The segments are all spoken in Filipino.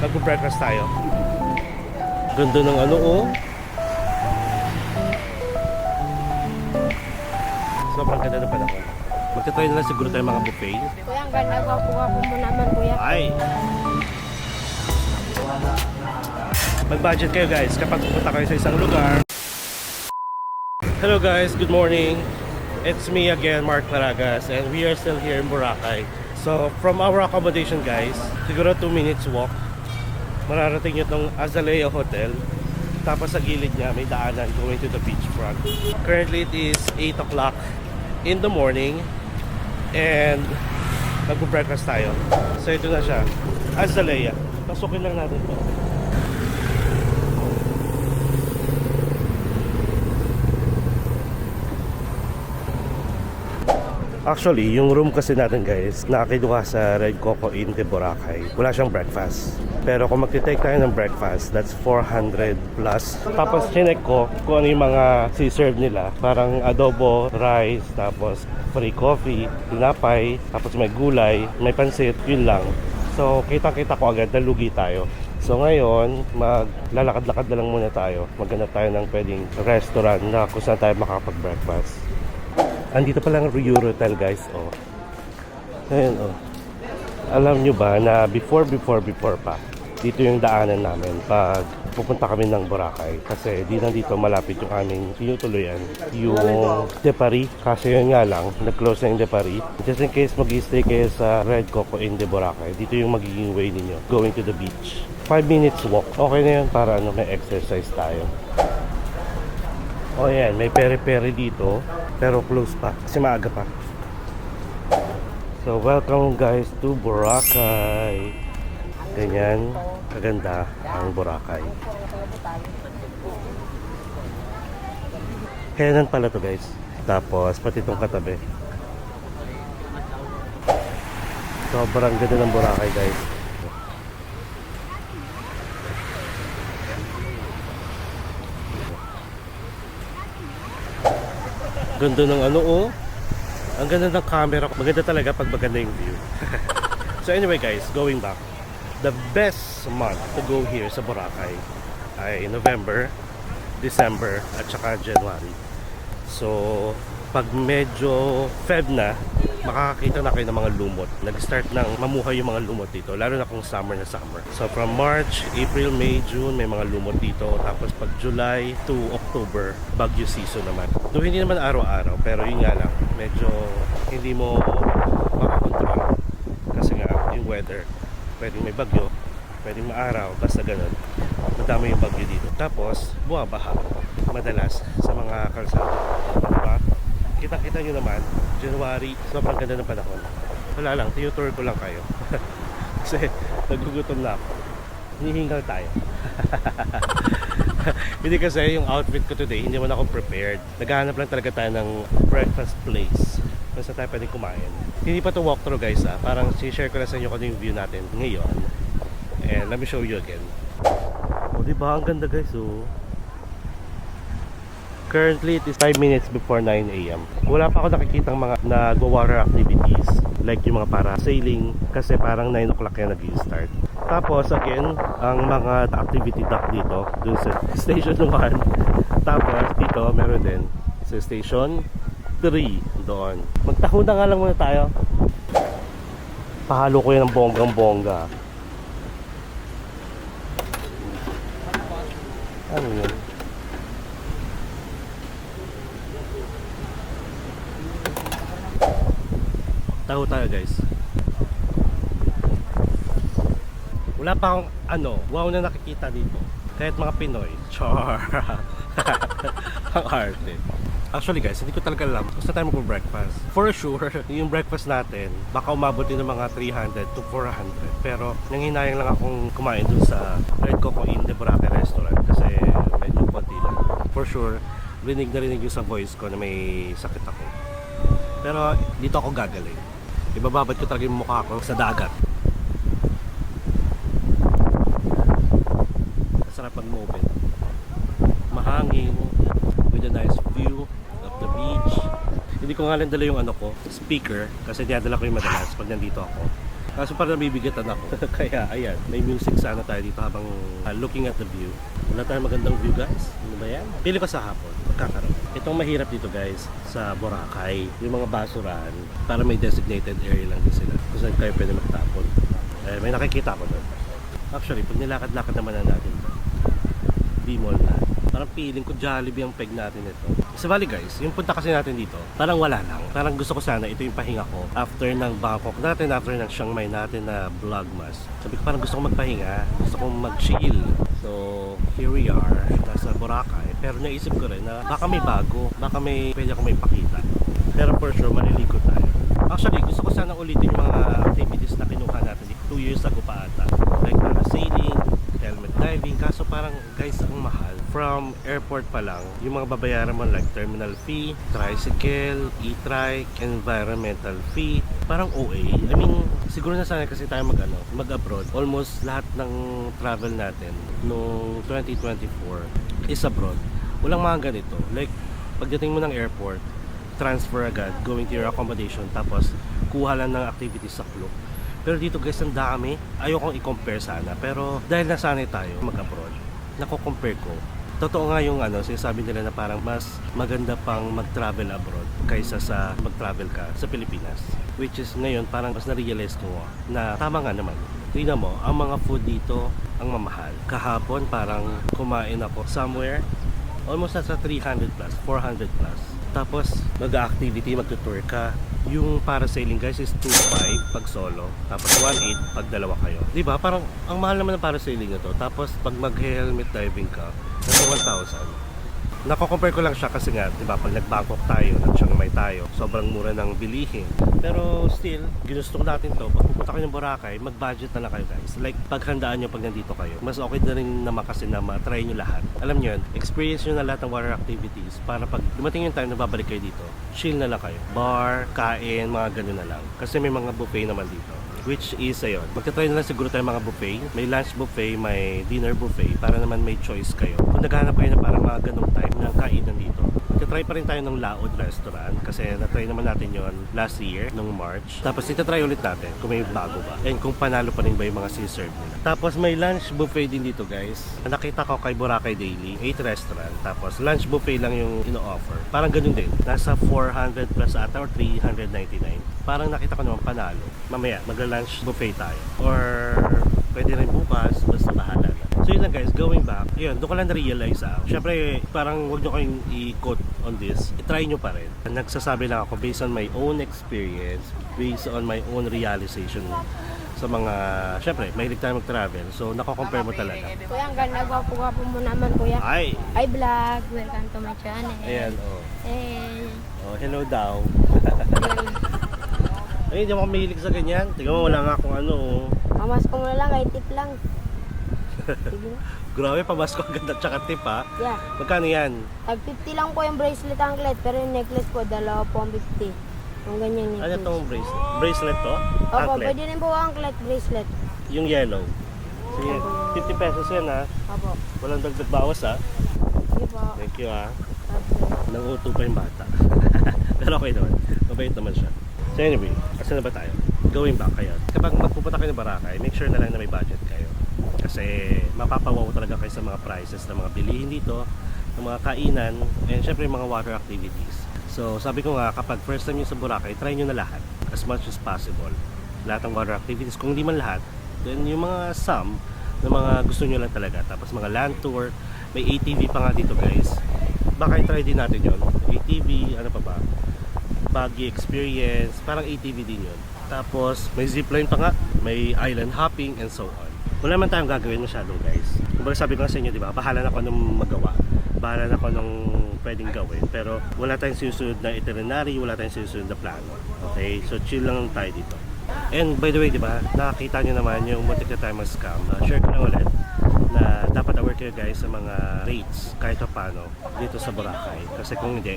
Mag-breakfast tayo. Ganda ng ano oh. Sobrang ganda ng panahon. Magta-try na lang siguro tayo mga buffet. Kuya, ang ganda ko mo naman, kuya. Ay! Mag-budget kayo guys kapag pupunta kayo sa isang lugar. Hello guys, good morning. It's me again, Mark Paragas, and we are still here in Boracay. So from our accommodation guys, siguro 2 minutes walk, mararating nyo itong Azalea Hotel. Tapos sa gilid niya may daanan going to the beachfront. Currently it is 8 o'clock in the morning and mag-breakfast tayo. So ito na siya, Azalea. Pasukin lang natin ito. Actually, yung room kasi natin guys, nakakiduha sa Red Coco Inn de Boracay. Wala siyang breakfast. Pero kung magti-take tayo ng breakfast, that's 400 plus. Tapos chinek ko kung ano yung mga si-serve nila. Parang adobo, rice, tapos free coffee, tinapay, tapos may gulay, may pansit, yun lang. So, kitang-kita ko agad na lugi tayo. So ngayon, maglalakad-lakad na lang muna tayo. Maghanap tayo ng pwedeng restaurant na kung saan tayo makapag-breakfast. Andito pa lang Eurotel guys, oh. Ayan, oh. Alam nyo ba na before pa, dito yung daanan namin pag pupunta kami ng Boracay. Kasi di nandito malapit yung aming tinutuluyan, yung De Paris. Kasi yun nga lang, nag-close na yung De Paris. Just in case mag-stay kayo sa Red Coco Inn de Boracay, dito yung magiging way ninyo, going to the beach. 5 minutes walk, okay na yun para ano, may exercise tayo. Oh yan, may peri-peri dito. Pero close pa, kasi maaga pa. So welcome guys to Boracay. Ganyan, kaganda ang Boracay. Kainan pala to guys. Tapos pati itong katabi. Sobrang ganda ng Boracay guys. Ganda ng ano oh. Ang ganda ng camera. Maganda talaga pag maganda yung view. So anyway guys, going back. The best month to go here sa Boracay ay November, December at saka January. So pag medyo Feb na, makakakita na kayo ng mga lumot. Nag-start nang mamuhay yung mga lumot dito, lalo na kung summer na summer. So from March, April, May, June, may mga lumot dito. Tapos pag July to October, bagyo season naman. Though hindi naman araw-araw, pero yun nga lang, medyo hindi mo makakontrol. Kasi nga, yung weather, pwedeng may bagyo, pwedeng maaraw, basta ganun. Madami yung bagyo dito. Tapos, bumabaha madalas sa mga kalsada. Diba? Kita-kita nyo naman, January, sobrang ganda ng panahon. Wala lang, tinutour ko lang kayo. Kasi nagugutom na ako. Hinihingal tayo. Hindi kasi yung outfit ko today, hindi naman ako prepared. Naghahanap lang talaga tayo ng breakfast place kung saan tayo pwedeng kumain. Hindi pa to walkthrough guys ah. Parang share ko na sa inyo kung ano yung view natin ngayon. And let me show you again. O diba, ang ganda guys oh. Currently, it is 5 minutes before 9 a.m. Wala pa ako nakikitang mga nagwa-water activities like yung mga parasailing kasi parang 9 o'clock yan nag-start. Tapos again, ang mga activity dock dito dun sa station 1. Tapos dito meron din sa station 3 doon. Magtaho na nga lang muna tayo. Pahalo ko yan ng bonggang-bongga. Ano yun? Taho tayo guys. Wala pa akong wow na nakikita dito. Kahit mga Pinoy. Char. Ang arte. Actually guys, hindi ko talaga alam kung saan tayo mag-breakfast. For sure, yung breakfast natin, baka umabot din ng mga 300 to 400. Pero nanghinayang lang akong kumain dun sa Red Coco Inn de Boracay restaurant kasi medyo konti lang. For sure, rinig na rinig yung sa voice ko na may sakit ako. Pero dito ako gagaling. Ibababad ko talaga yung mukha ko sa dagat. Sarap mag-move. Mahangin with a nice view of the beach. Hindi ko nga lang dala yung speaker kasi dinadala ko yung madalas pag nandito ako. Kaso parang nabibigatan ako. Kaya ayan, may music sana tayo dito habang looking at the view. Wala tayong magandang view guys. Ano ba yan? Pili ko sa hapon, magkakaroon. Itong mahirap dito guys, sa Boracay, yung mga basurahan, para may designated area lang din sila. Kung saan kayo pwede magtapon. May nakikita ko doon. Actually, pag nilakad-lakad naman na natin ito, D-Mall na. Parang feeling ko Jollibee ang peg natin ito. Sa Bali guys, yung punta kasi natin dito, parang wala lang. Parang gusto ko sana, ito yung pahinga ko. After ng Bangkok natin, after ng Chiang Mai natin na vlogmas. Sabi ko parang gusto ko magpahinga, gusto kong mag-chill. So, here we are, nasa Boracay. Pero naisip ko rin na baka may bago, baka may pwede ako may pakita. Pero for sure, maliligo tayo. Actually, gusto ko sana ulitin yung mga activities na kinuha natin 2 years ago pa ata. Like parasailing, helmet diving. Kaso parang guys, ang mahal. From airport pa lang, yung mga babayaran mo like terminal fee, tricycle, e-trike, environmental fee, parang OA. I mean, siguro na sana kasi tayo mag-abroad. Almost lahat ng travel natin noong 2024 is abroad. Walang mga ganito. Like, pagdating mo ng airport, transfer agad, going to your accommodation, tapos kuha lang ng activities sa club. Pero dito guys, ang dami. Ayokong i-compare sana. Pero dahil nasanay tayo mag-abroad, nako-compare ko. Totoo nga yung sinasabi nila na parang mas maganda pang mag-travel abroad kaysa sa mag-travel ka sa Pilipinas. Which is ngayon parang mas na-realize ko na tama nga naman. Tingnan mo, ang mga food dito ang mamahal. Kahapon parang kumain ako somewhere almost nasa 300 plus, 400 plus. Tapos mag-activity, mag-tour ka. Yung parasailing guys is 2.5 pag solo, tapos 1.8 pag dalawa kayo. Di ba? Parang ang mahal naman ng parasailing na to. Tapos pag mag-helmet diving ka, nasa 1,000. Nako-compare ko lang siya kasi nga, di ba, pag nag-Bangkok tayo, nag-Chiang Mai tayo, sobrang mura ng bilihin. Pero still, ginusto ko natin to. Pag pupunta kayo ng Boracay, mag-budget na lang kayo guys. Like, paghandaan nyo pag nandito kayo. Mas okay na rin naman kasi na ma-try nyo lahat. Alam nyo yun, experience nyo na lahat ng water activities para pag dumating yung time na babalik kayo dito, chill na lang kayo. Bar, kain, mga ganun na lang. Kasi may mga buffet naman dito. Which is ayun, magta-try na lang siguro tayo mga buffet. May lunch buffet, may dinner buffet para naman may choice kayo. Kung naghahanap kayo na parang mga ganong type ng kainan dito, magta-try pa rin tayo ng Laod Restaurant kasi na-try naman natin yon last year, nung March. Tapos ita-try ulit natin kung may bago ba and kung panalo pa rin ba yung mga siserve nila. Tapos may lunch buffet din dito guys. Nakita ko kay Boracay Daily, 8 restaurant. Tapos lunch buffet lang yung ino-offer. Parang ganun din. Nasa 400 plus ata or 399. Parang nakita ko naman panalo. Mamaya, mag-lunch buffet tayo. Or pwede rin bukas, basta bahala na. So yun lang guys, going back, yun, doon ko lang na-realize Syempre, parang huwag nyo kayong i-quote on this. I-try nyo pa rin. Nagsasabi lang ako based on my own experience, based on my own realization sa mga, syempre, mahilig tayo mag-travel. So, nako-compare mo talaga. Kuya, ang ganda, gwapo-gwapo mo naman, kuya. Ay! Hi, vlog. Welcome to my channel. Ayan, oh. Hey. Oh, hello daw. Ay, hindi ako mahilig sa ganyan. Tingnan mo, wala nga akong Mamas ko muna lang, kahit tip lang. Sige na. Grabe, pamasko ang ganda tsaka tip ha. Yeah. Magkano yan? Tag 50 lang po yung bracelet anklet, pero yung necklace po, dalawa po ang 50. Yung ganyan Ano necklace. itong bracelet? Bracelet to? Opo, Anklet? pwede rin po anklet bracelet. Yung yellow. Sige, 50 pesos yan ha. Opo. Walang dagdag bawas ha. Sige po. Thank you ha. Opo. Nanguto pa yung bata. Pero okay naman. Mabait naman siya. So anyway, kasi na ba tayo? Going back kayo. Kapag magpupunta kayo ng Boracay, make sure na lang na may budget kayo. Kasi mapapawaw talaga kayo sa mga prices ng mga bilihin dito, ng mga kainan, and syempre mga water activities. So sabi ko nga, kapag first time nyo sa Boracay, try nyo na lahat as much as possible. Lahat ng water activities. Kung hindi man lahat, then yung mga some na mga gusto nyo lang talaga. Tapos mga land tour, may ATV pa nga dito guys. Baka i-try din natin yon. ATV, ano pa ba? Buggy experience, parang ATV din yun. Tapos may zipline pa nga, may island hopping and so on. Wala naman tayong gagawin masyadong guys. Kumbaga sabi ko nga sa inyo, di ba? Bahala na ako nung magawa. Bahala na ako nung pwedeng gawin. Pero wala tayong sinusunod na itinerary, wala tayong sinusunod na plano. Okay? So chill lang tayo dito. And by the way, di ba? Nakakita nyo naman yung muntik na tayo mag-scam. Share ko lang ulit na dapat aware kayo guys sa mga rates kahit pa paano dito sa Boracay. Kasi kung hindi,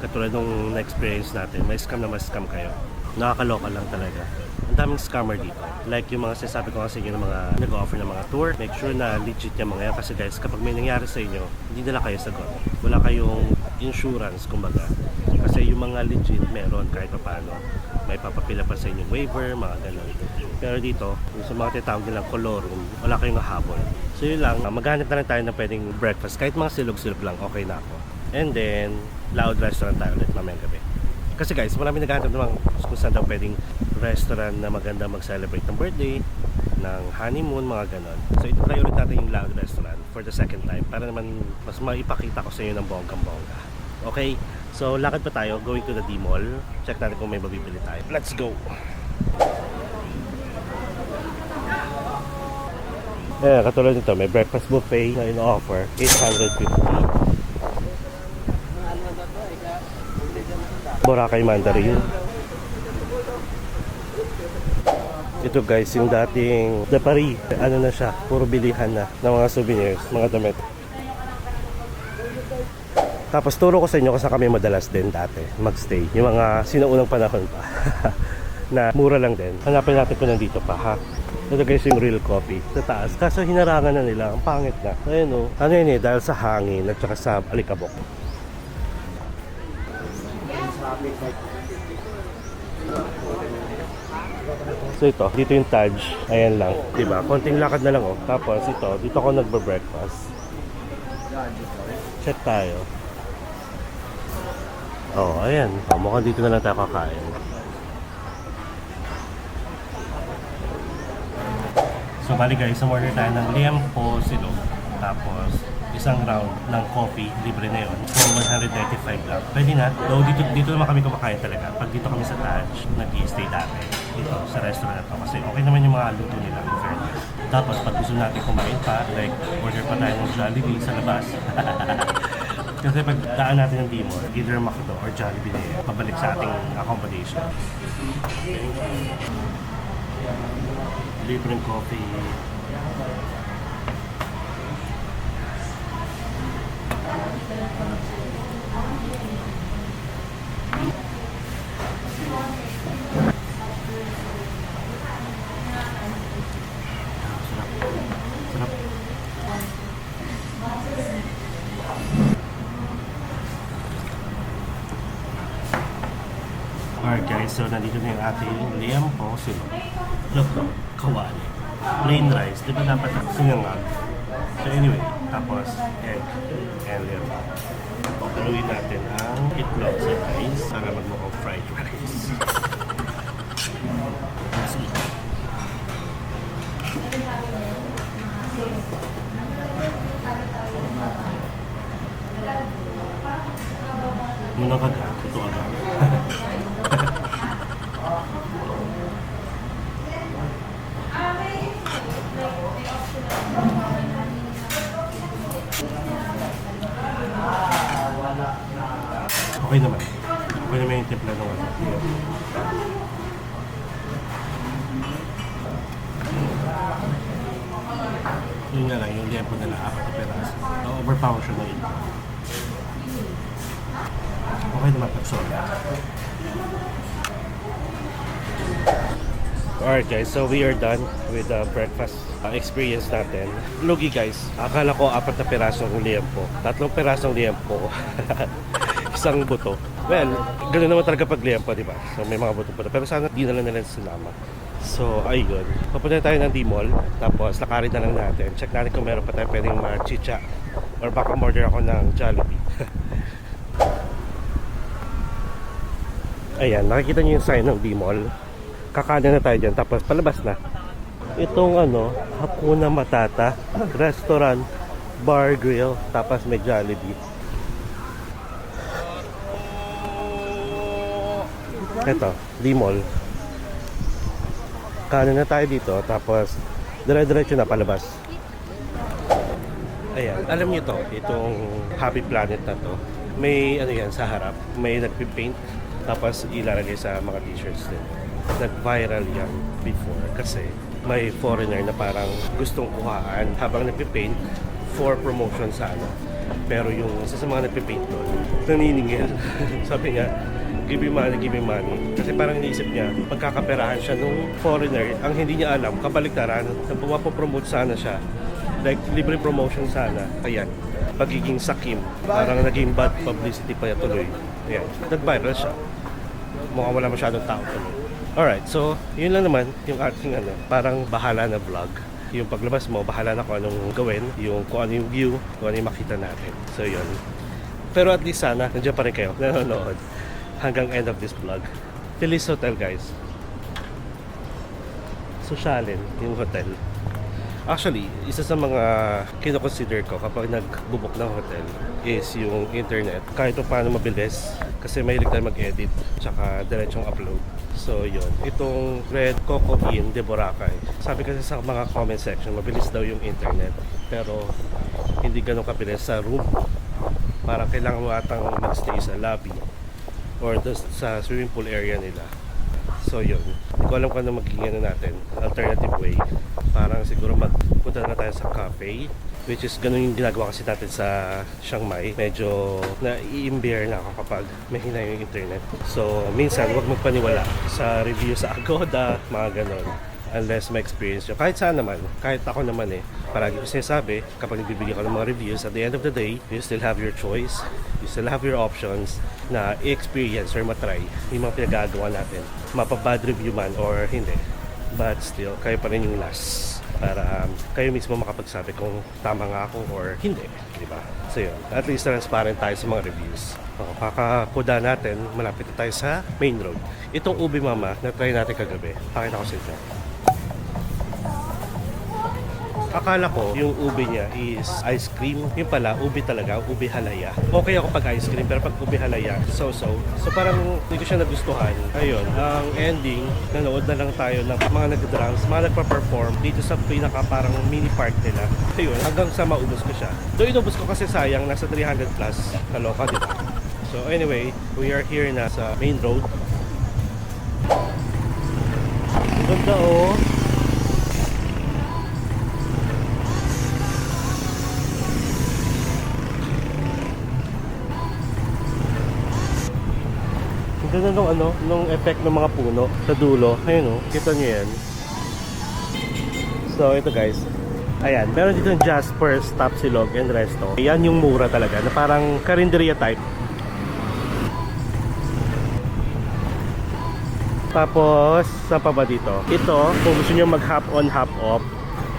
katulad nung na-experience natin, may scam na mas scam kayo. Nakakaloka lang talaga. Ang daming scammer dito. Like yung mga sinasabi ko kasi inyo ng mga nag-offer ng mga tour, make sure na legit yung mga yan. Kasi guys, kapag may nangyari sa inyo, hindi na lang kayo sagot. Wala kayong insurance, kumbaga. Kasi yung mga legit meron kahit pa paano. May papapila pa sa inyong waiver, mga ganun. Pero dito, yung sa mga tinatawag nilang colorum, wala kayong habol. So yun lang, maghanap na lang tayo ng pwedeng breakfast. Kahit mga silog-silog lang, okay na ako. And then, Loud Restaurant tayo ulit mamayang gabi. Kasi guys, marami naghahanap naman kung saan daw pwedeng restaurant na maganda mag-celebrate ng birthday, ng honeymoon, mga ganon. So ito-try ulit natin yung Loud Restaurant for the second time para naman mas maipakita ko sa inyo ng bonggang-bongga. Okay, so lakad pa tayo, going to the D-Mall. Check natin kung may mabibili tayo. Let's go! Eh, katulad nito, may breakfast buffet na in-offer, 850. Boracay Mandarin. Ito guys, yung dating De Paris, ano na siya, puro bilihan na ng mga souvenirs, mga damit. Tapos turo ko sa inyo kung saan kami madalas din dati magstay. Yung mga sinaunang panahon pa na mura lang din. Hanapin natin kung nandito pa ha. Ito guys yung real coffee sa taas. Kaso hinarangan na nila, ang pangit na. Ayun o, ano yun eh, dahil sa hangin at saka sa alikabok. So ito, dito yung Taj. Ayan lang, diba? Konting lakad na lang oh. Tapos ito, dito ako nagbe-breakfast. Check tayo. Oh, ayan. Oh, mukhang dito na lang tayo kakain. So bali guys, order tayo ng liempo silog. Tapos isang round ng coffee, libre na yun. For 195 lang. Pwede na. Though dito naman kami kumakain talaga. Pag dito kami sa Taj, nag-i-stay dati. Dito sa restaurant na to. Kasi okay naman yung mga luto nila. In fairness. Tapos pag gusto natin kumain pa, like order pa tayo ng Jollibee sa labas. Kasi pag daan natin ng D-Mall, either McDo or Jollibee na yun, pabalik sa ating accommodation. Libreng coffee. Sarap. Alright guys, so nandito na yung ating liempo silog. Look, kawali. Plain rice, di ba dapat sinangag? So anyway, tapos egg and liempo. Papaluin natin ang itlog sa rice para magmukhang fried rice. Let's eat. Muna ka ga, ito agad. Okay naman. Okay naman yung timpla ng ano. Yun nga lang, yung liempo nila, 4 peraso. Overpower siya na ito. Okay naman pag soda. Alright guys, so we are done with the breakfast experience natin. Lugi guys, akala ko 4 na pirasong liempo, 3 pirasong liempo, isang buto. Well, ganoon naman talaga pag liempo, di ba? So may mga buto-buto. Pero sana di na lang nila sinama. So ayun, papunta tayo ng D-Mall, tapos lakarin na lang natin. Check natin kung meron pa tayo pwedeng chicha or baka order ako ng Jollibee. Ayan, nakikita niyo yung sign ng D-Mall. Kakanan na tayo dyan, tapos palabas na. Itong ano, Hakuna Matata Restaurant, Bar, Grill, tapos may Jollibee. Ito, D-Mall. Kanan na tayo dito, tapos dire-diretso na palabas. Ayan, alam niyo to, itong Happy Planet na to. May ano yan sa harap, may nagpipaint, tapos ilalagay sa mga t-shirts din. Nag-viral yan before kasi may foreigner na parang gustong kuhaan habang nagpipaint for promotion sana. Pero yung isa sa mga nagpipaint doon, naniningil. Sabi niya, give me money, give me money. Kasi parang iniisip niya, pagkakaperahan siya nung foreigner, ang hindi niya alam, kabaliktaran, na pumapopromote sana siya. Like, libre promotion sana. Ayan, pagiging sakim. Parang naging bad publicity pa niya tuloy. Ayan, nag-viral siya. Mukhang wala masyadong tao tuloy. Alright, so yun lang naman yung ating parang bahala na vlog. Yung paglabas mo, bahala na kung anong gawin, yung kung ano yung view, kung ano yung makita natin. So yun. Pero at least sana, nandiyan pa rin kayo, nanonood hanggang end of this vlog. Feliz Hotel, guys. Sosyalin yung hotel. Actually, isa sa mga kinoconsider ko kapag nagbubok ng hotel is yung internet. Kahit paano mabilis kasi mahilig tayo mag-edit tsaka diretsong upload. So yun, itong Red Coco Inn de Boracay. Sabi kasi sa mga comment section, mabilis daw yung internet. Pero hindi ganun kabilis sa room. Parang kailangan mo atang magstay sa lobby or sa swimming pool area nila. So yun, hindi ko alam kung ano magiging natin, alternative way. Parang siguro magpunta na tayo sa cafe, which is ganun yung ginagawa kasi natin sa Chiang Mai. Medyo nai-imbier na ako kapag mahina yung internet. So minsan huwag magpaniwala sa review sa Agoda, mga ganun. Unless may experience nyo. Kahit saan naman, kahit ako naman palagi ko sinasabi, kapag nagbibigay ko ng mga reviews, at the end of the day, you still have your choice, you still have your options na i-experience or matry yung mga pinagagawa natin. Mapabad review man or hindi. But still, kayo pa rin yung last para kayo mismo makapagsabi kung tama nga ako or hindi, di ba? So yun, at least transparent tayo sa mga reviews. Kakakuda natin, malapit na tayo sa main road. Itong Ubi Mama na try natin kagabi, pakita ko sa inyo. Akala ko yung ube niya is ice cream. Yung pala, ube talaga, ube halaya. Okay ako pag ice cream, pero pag ube halaya, so-so. So parang hindi ko siya nagustuhan. Ayun, ang ending, nanood na lang tayo ng mga nag-drums, mga nagpa-perform dito sa pinaka parang mini park nila. Ayun, hanggang sa maubos ko siya. Doon inubos ko kasi sayang, nasa 300 plus. Kaloka, di ba? So anyway, we are here na sa main road. Ganda oh. Ganda nung effect ng mga puno sa dulo. Ayun kita nyo yan. So ito guys, ayan, meron dito yung Jasper's Tapsilog and Resto. Yan yung mura talaga, na parang karinderya type. Tapos, saan pa ba dito? Ito, kung gusto nyo mag hop on, hop off,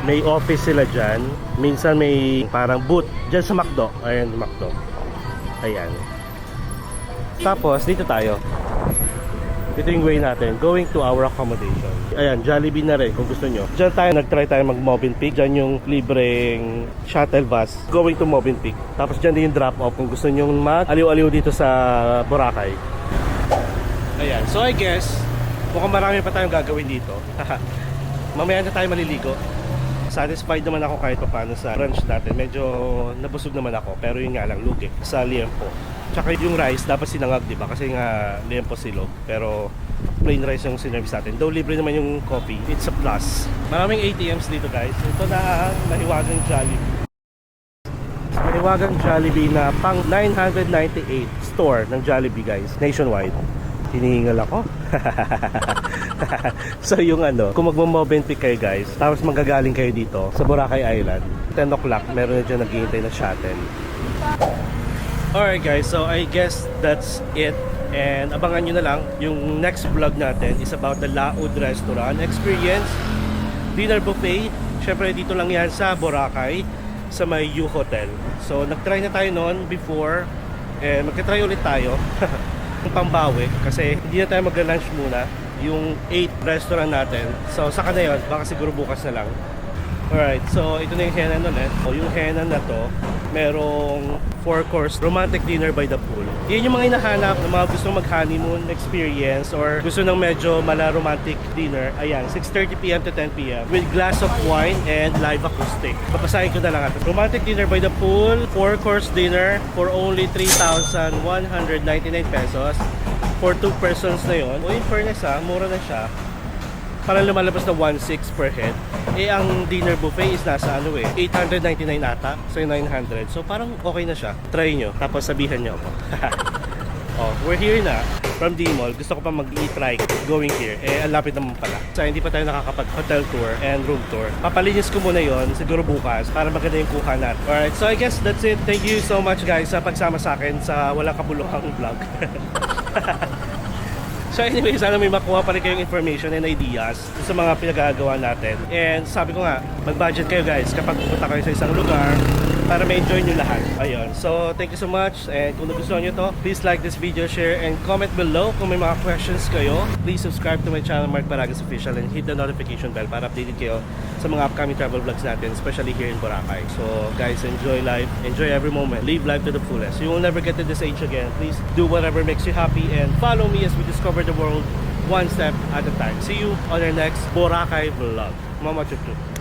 may office sila dyan. Minsan may parang booth dyan sa McDo. Ayan, McDo. Ayan. Tapos, dito tayo. Ito yung way natin, going to our accommodation. Ayan, Jollibee na rin kung gusto nyo. Diyan tayo, nag-try tayo mag Movenpick. Diyan yung libreng shuttle bus going to Movenpick. Tapos diyan din yung drop off kung gusto nyo mag-aliw-aliw dito sa Boracay. Ayan, so I guess, mukhang marami pa tayong gagawin dito. Mamaya na tayo maliligo. Satisfied naman ako kahit pa paano sa brunch natin. Medyo nabusog naman ako, pero yun nga lang, lugi sa liempo. Tsaka yung rice, dapat sinangag, di ba? Kasi nga liempo silog. Pero plain rice yung sinervice natin. Though libre naman yung coffee, it's a plus. Maraming ATMs dito guys. Ito na ang mahiwagang Jollibee. Mahiwagang Jollibee na pang 998 store ng Jollibee guys, nationwide. Hinihingal ako. So yung kung magmo-Movenpick kayo guys, tapos magagaling kayo dito sa Boracay Island, 10 o'clock meron na dyan naghihintay na shuttle. Alright guys, so I guess that's it. And abangan nyo na lang, yung next vlog natin is about the Laud Restaurant Experience Dinner Buffet. Syempre dito lang yan sa Boracay, sa may U Hotel. So nagtry na tayo noon before, and magka-try ulit tayo. Pambawi kasi hindi na tayo mag-lunch muna yung 8 restaurant natin. So saka na yun, baka siguro bukas na lang. Alright, so ito na yung Henan ulit. So yung Henan na to, merong 4-course romantic dinner by the pool. Yan yung mga hinahanap ng mga gusto mag-honeymoon experience or gusto ng medyo mala-romantic dinner. Ayan, 6:30 PM to 10 PM with glass of wine and live acoustic. Papasahin ko na lang ito. Romantic dinner by the pool, 4-course dinner for only 3,199 pesos. For 2 persons na yun. O in fairness mura na siya. Parang lumalabas na 1,600 per head. Eh ang dinner buffet is nasa 899 ata. So 900. So parang okay na siya. Try nyo. Tapos sabihan nyo ako. Oh, we're here na from D-Mall. Gusto ko pa mag-e-try going here. Eh ang lapit naman pala. So hindi pa tayo nakakapag-hotel tour and room tour. Papalinis ko muna yon siguro bukas para maganda yung kuha natin. Alright, so I guess that's it. Thank you so much guys sa pagsama sa akin sa walang kabuluhang vlog. So anyway, sana may makuha pa rin kayong information and ideas sa mga pinagagawa natin. And sabi ko nga, mag-budget kayo guys kapag pupunta kayo sa isang lugar para ma-enjoy nyo lahat. Ayun. So thank you so much. And kung nagustuhan nyo to, please like this video, share, and comment below kung may mga questions kayo. Please subscribe to my channel, Mark Baragas Official, and hit the notification bell para updated kayo sa mga upcoming travel vlogs natin, especially here in Boracay. So guys, enjoy life, enjoy every moment, live life to the fullest. You will never get to this age again. Please do whatever makes you happy and follow me as we discover the world one step at a time. See you on our next Boracay vlog. Mama Chup Chup.